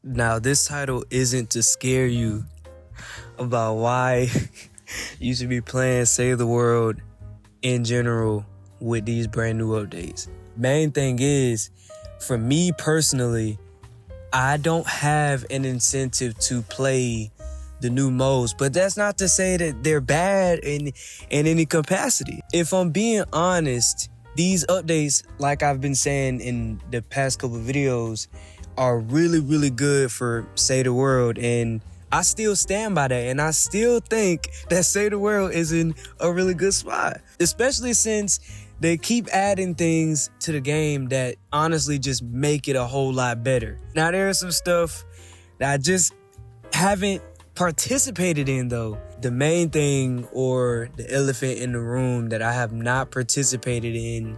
Now, this title isn't to scare you about why you should be playing Save the World in general with these brand new updates. Main thing is, for me personally, I don't have an incentive to play the new modes, but that's not to say that they're bad in any capacity. If I'm being honest, these updates, like I've been saying in the past couple of videos, are really good for Save the World, and I still stand by that, and I still think that Save the World is in a really good spot, especially since they keep adding things to the game that honestly just make it a whole lot better. Now, there's some stuff that I just haven't participated in though. The main thing, or the elephant in the room, that I have not participated in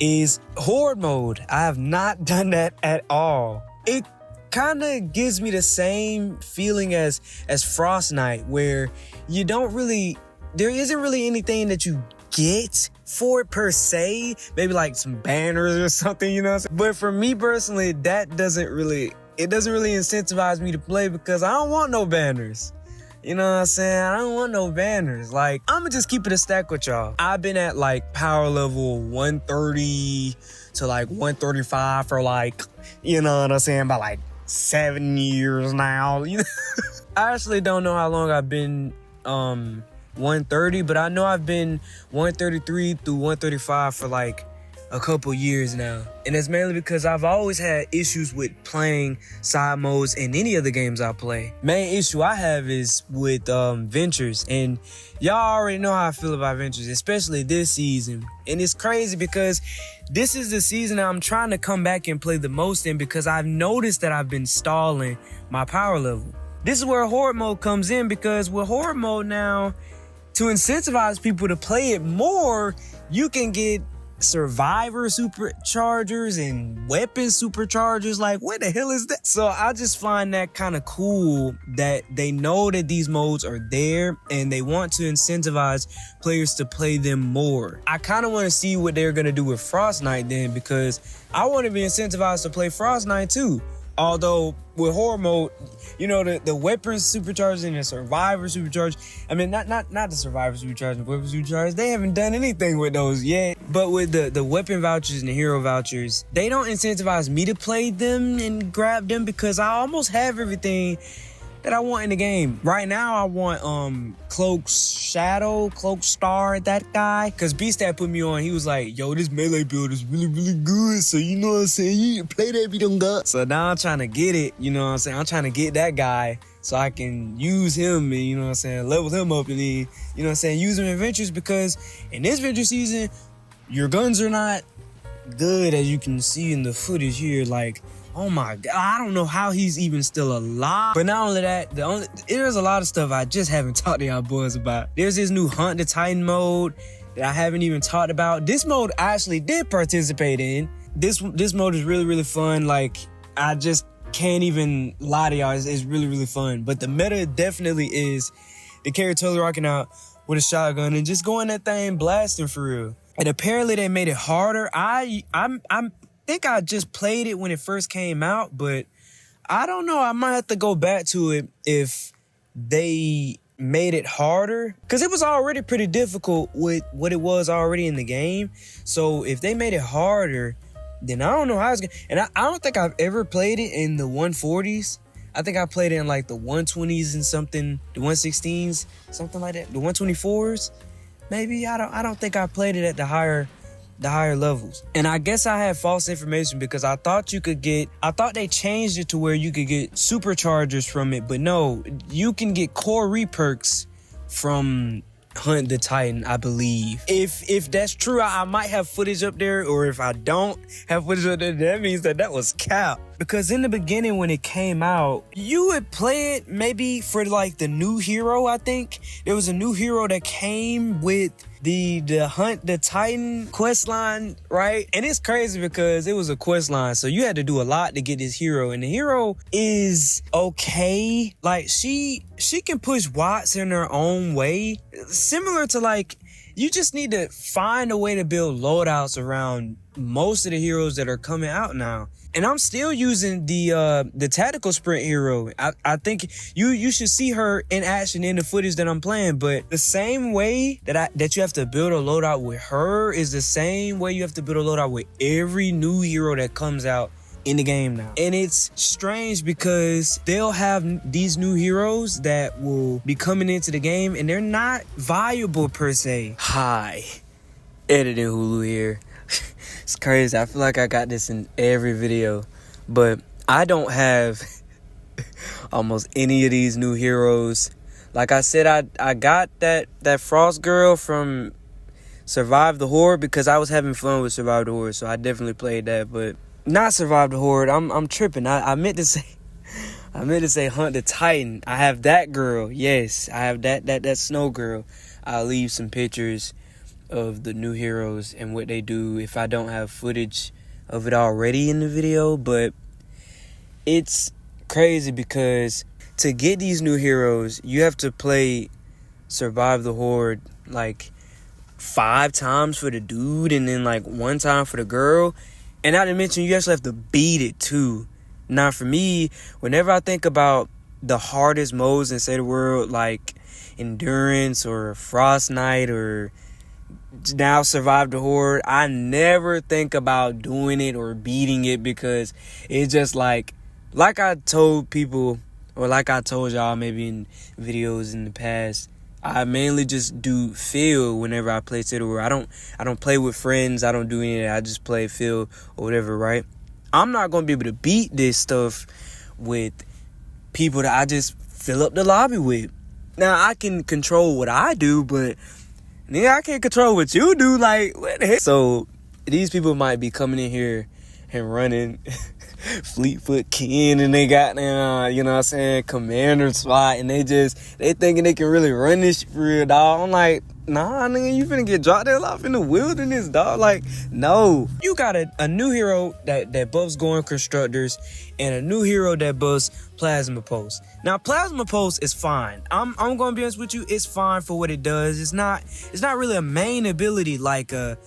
is horde mode. I have not done that at all. It kind of gives me the same feeling as Fortnite, where you don't really, there isn't really anything that you get for it per se. Maybe like some banners or something, you know what I'm saying? But for me personally, that doesn't really incentivize me to play, because I don't want no banners. You know what I'm saying? I don't want no banners. Like, I'ma just keep it a stack with y'all. I've been at like power level 130 to like 135 for like, you know what I'm saying, about like 7 years now. I actually don't know how long I've been 130, but I know I've been 133 through 135 for like a couple years now. And it's mainly because I've always had issues with playing side modes in any of the games I play. Main issue I have is with ventures, and y'all already know how I feel about ventures, especially this season. And it's crazy because this is the season that I'm trying to come back and play the most in, because I've noticed that I've been stalling my power level. This is where horde mode comes in, because with horde mode now, to incentivize people to play it more, you can get survivor superchargers and weapon superchargers. Like, what the hell is that? So I just find that kind of cool that they know that these modes are there and they want to incentivize players to play them more. I kind of want to see what they're going to do with Fortnite then, because I want to be incentivized to play Fortnite too. Although with horde mode, you know, the weapons supercharged and the survivor supercharged. I mean, not the survivor supercharged and weapon supercharged. They haven't done anything with those yet. But with the weapon vouchers and the hero vouchers, they don't incentivize me to play them and grab them, because I almost have everything that I want in the game. Right now, I want Cloak Shadow, Cloak Star, that guy. Because Beastat put me on. He was like, yo, this melee build is really good. So you know what I'm saying? You can play that if you don't got. So now I'm trying to get it. You know what I'm saying? I'm trying to get that guy so I can use him and, you know what I'm saying, level him up, and then, you know what I'm saying, use him in ventures, because in this venture season, your guns are not good, as you can see in the footage here. Like, oh my God, I don't know how he's even still alive. But not only that, there's a lot of stuff I just haven't talked to y'all boys about. There's this new Hunt the Titan mode that I haven't even talked about. This mode I actually did participate in. This mode is really fun. Like, I just can't even lie to y'all. It's really fun. But the meta definitely is the character totally rocking out with a shotgun and just going that thing blasting for real. And apparently they made it harder. I think I just played it when it first came out, but I don't know. I might have to go back to it if they made it harder, because it was already pretty difficult with what it was already in the game. So if they made it harder, then I don't know how it's gonna. And I don't think I've ever played it in the 140s. I think I played it in like the 120s and something, the 116s, something like that, the 124s, maybe. I don't think I played it at the higher levels. And I guess I had false information, because I thought they changed it to where you could get superchargers from it, but no, you can get core reperks from Hunt the Titan, I believe. If that's true, I might have footage up there, or if I don't have footage up there, that means that was cap. Because in the beginning, when it came out, you would play it maybe for like the new hero. I think there was a new hero that came with the Hunt the Titan quest line, right? And it's crazy because it was a quest line, so you had to do a lot to get this hero, and the hero is okay. Like, she can push watts in her own way, similar to, like, you just need to find a way to build loadouts around most of the heroes that are coming out now. And I'm still using the tactical sprint hero. I think you should see her in action in the footage that I'm playing. But the same way that you have to build a loadout with her is the same way you have to build a loadout with every new hero that comes out in the game now. And it's strange because they'll have these new heroes that will be coming into the game and they're not viable per se. Hi, editing Hulu here. It's crazy. I feel like I got this in every video, but I don't have almost any of these new heroes. Like I said, I got that Frost girl from Survive the Horde because I was having fun with Survive the Horde, so I definitely played that. But not Survive the Horde. I'm tripping. I meant to say Hunt the Titan. I have that girl. Yes, I have that snow girl. I'll leave some pictures of the new heroes and what they do if I don't have footage of it already in the video. But it's crazy because to get these new heroes, you have to play Survive the Horde like 5 times for the dude and then like 1 time for the girl. And not to mention, you actually have to beat it too. Now, for me, whenever I think about the hardest modes in SaveTheWorld, like Endurance or Frost Knight or now Survive the Horde, I never think about doing it or beating it because it's just like I told people, or like I told y'all maybe in videos in the past, I mainly just do field whenever I play SaveTheWorld. I don't play with friends. I don't do any of that. I just play field or whatever, right? I'm not going to be able to beat this stuff with people that I just fill up the lobby with. Now, I can control what I do, but nigga, I can't control what you do. Like, what the heck? So, these people might be coming in here and running Fleetfoot Ken and they got you know what I'm saying, commander spot, and they thinking they can really run this for real, dog. I'm like, nah, nigga, you finna get dropped there off in the wilderness, dog. Like, no. You got a new hero that buffs Gorn Constructors and a new hero that buffs Plasma Pulse. Now, Plasma Pulse is fine. I'm gonna be honest with you, it's fine for what it does. It's not really a main ability like a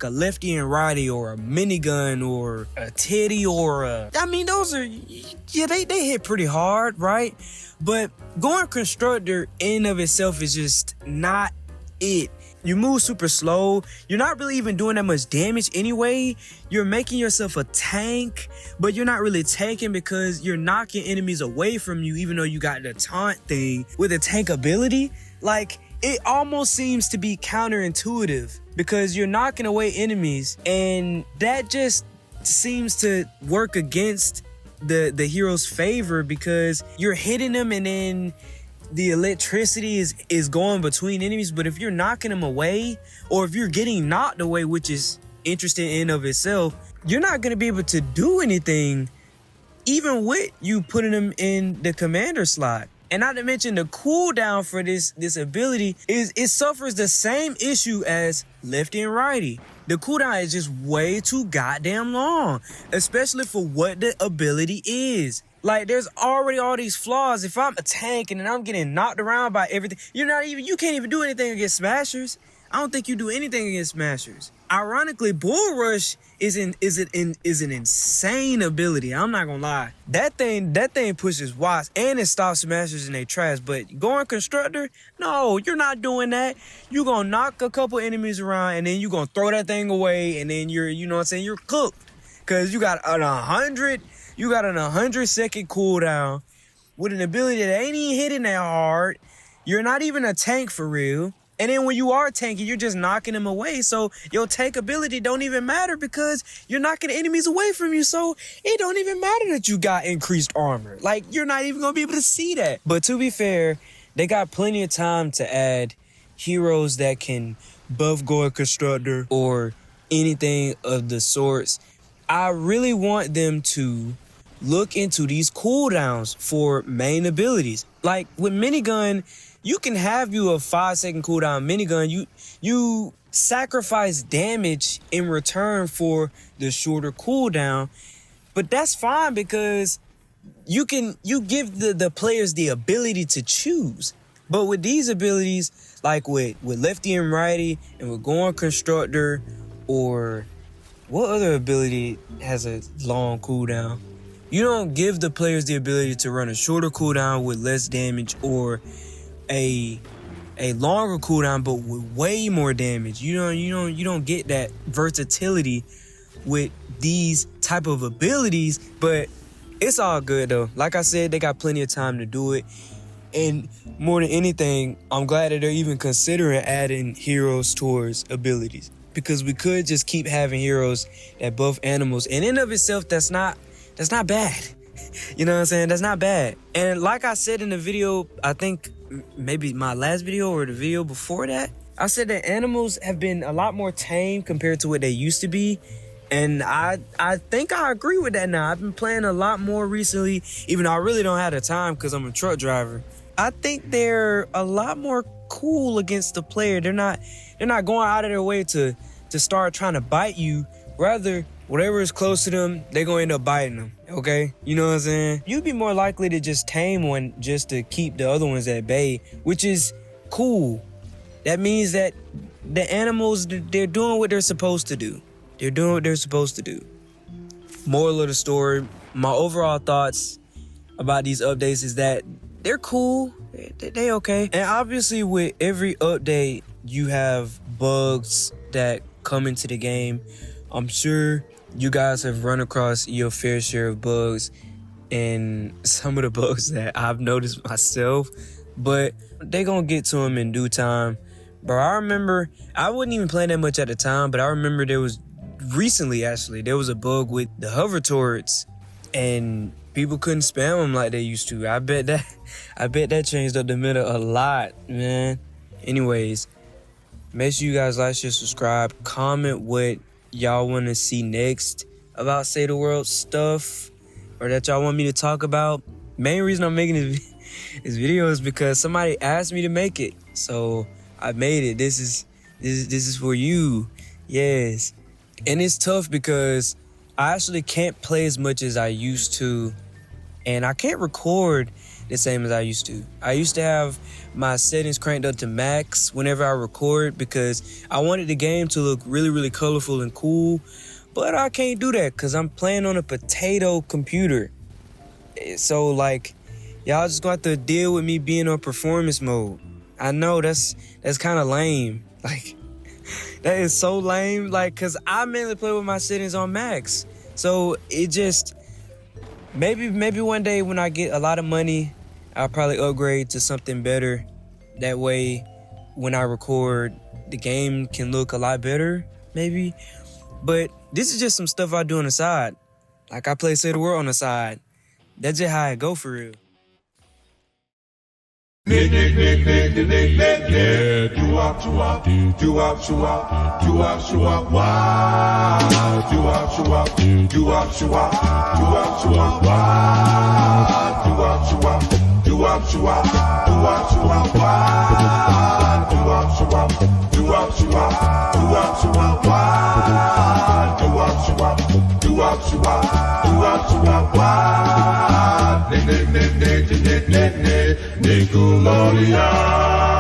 lefty and righty or a minigun or a titty or I mean, those are, yeah, they hit pretty hard, right? But Gorn Constructor in of itself is just not it. You move super slow. You're not really even doing that much damage anyway. You're making yourself a tank, but you're not really tanking because you're knocking enemies away from you, even though you got the taunt thing with a tank ability. Like, it almost seems to be counterintuitive because you're knocking away enemies, and that just seems to work against the hero's favor because you're hitting them and then the electricity is going between enemies. But if you're knocking them away, or if you're getting knocked away, which is interesting in of itself, you're not going to be able to do anything even with you putting them in the commander slot. And not to mention the cooldown for this ability is it suffers the same issue as lefty and righty. The cooldown is just way too goddamn long, especially for what the ability is. Like, there's already all these flaws. If I'm a tank and then I'm getting knocked around by everything, you can't even do anything against smashers. I don't think you do anything against smashers. Ironically, Bull Rush is an insane ability. I'm not gonna lie. That thing pushes watts and it stops smashers in their tracks. But Gorn Constructor, no, you're not doing that. You're gonna knock a couple enemies around and then you're gonna throw that thing away, and then you're cooked. Cause you got an 100 second cooldown with an ability that ain't even hitting that hard. You're not even a tank for real. And then when you are tanking, you're just knocking them away. So your tank ability don't even matter because you're knocking enemies away from you. So it don't even matter that you got increased armor. Like, you're not even going to be able to see that. But to be fair, they got plenty of time to add heroes that can buff Gorn Constructor or anything of the sorts. I really want them to look into these cooldowns for main abilities. Like with minigun, you can have you a 5-second cooldown minigun. You sacrifice damage in return for the shorter cooldown, but that's fine because you give the players the ability to choose. But with these abilities, like with lefty and righty, and with Gorn Constructor or What other ability has a long cooldown? You don't give the players the ability to run a shorter cooldown with less damage, or a longer cooldown but with way more damage. You don't get that versatility with these type of abilities, but it's all good though. Like I said, they got plenty of time to do it. And more than anything, I'm glad that they're even considering adding heroes towards abilities, because we could just keep having heroes that buff animals, and in of itself, that's not bad. You know what I'm saying? That's not bad. And like I said in the video, I think maybe my last video or the video before that, I said that animals have been a lot more tame compared to what they used to be. And I think I agree with that now. I've been playing a lot more recently, even though I really don't have the time because I'm a truck driver. I think they're a lot more cool against the player. They're not going out of their way to start trying to bite you. Rather, whatever is close to them, they're gonna end up biting them, okay? You know what I'm saying? You'd be more likely to just tame one just to keep the other ones at bay, which is cool. That means that the animals, they're doing what they're supposed to do. They're doing what they're supposed to do. Moral of the story, my overall thoughts about these updates is that they're cool, they okay. And obviously with every update, you have bugs that come into the game. I'm sure you guys have run across your fair share of bugs, and some of the bugs that I've noticed myself, but they gonna get to them in due time. Bro, I remember, I wasn't even playing that much at the time, but I remember there was a bug with the hover turrets, and people couldn't spam them like they used to. I bet that changed up the meta a lot, man. Anyways, make sure you guys like, share, subscribe, comment what y'all want to see next about SaveTheWorld stuff, or that y'all want me to talk about. Main reason I'm making this video is because somebody asked me to make it, so I made it. This is for you. Yes. And it's tough because I actually can't play as much as I used to, and I can't record the same as I used to. I used to have my settings cranked up to max whenever I record because I wanted the game to look really, really colorful and cool, but I can't do that because I'm playing on a potato computer. So like, y'all just gonna have to deal with me being on performance mode. I know that's kind of lame. Like, that is so lame. Like, cause I mainly play with my settings on max. So it just, maybe one day when I get a lot of money, I'll probably upgrade to something better. That way, when I record, the game can look a lot better, maybe. But this is just some stuff I do on the side. Like, I play SaveTheWorld on the side. That's just how I go for real. Nickelodeon.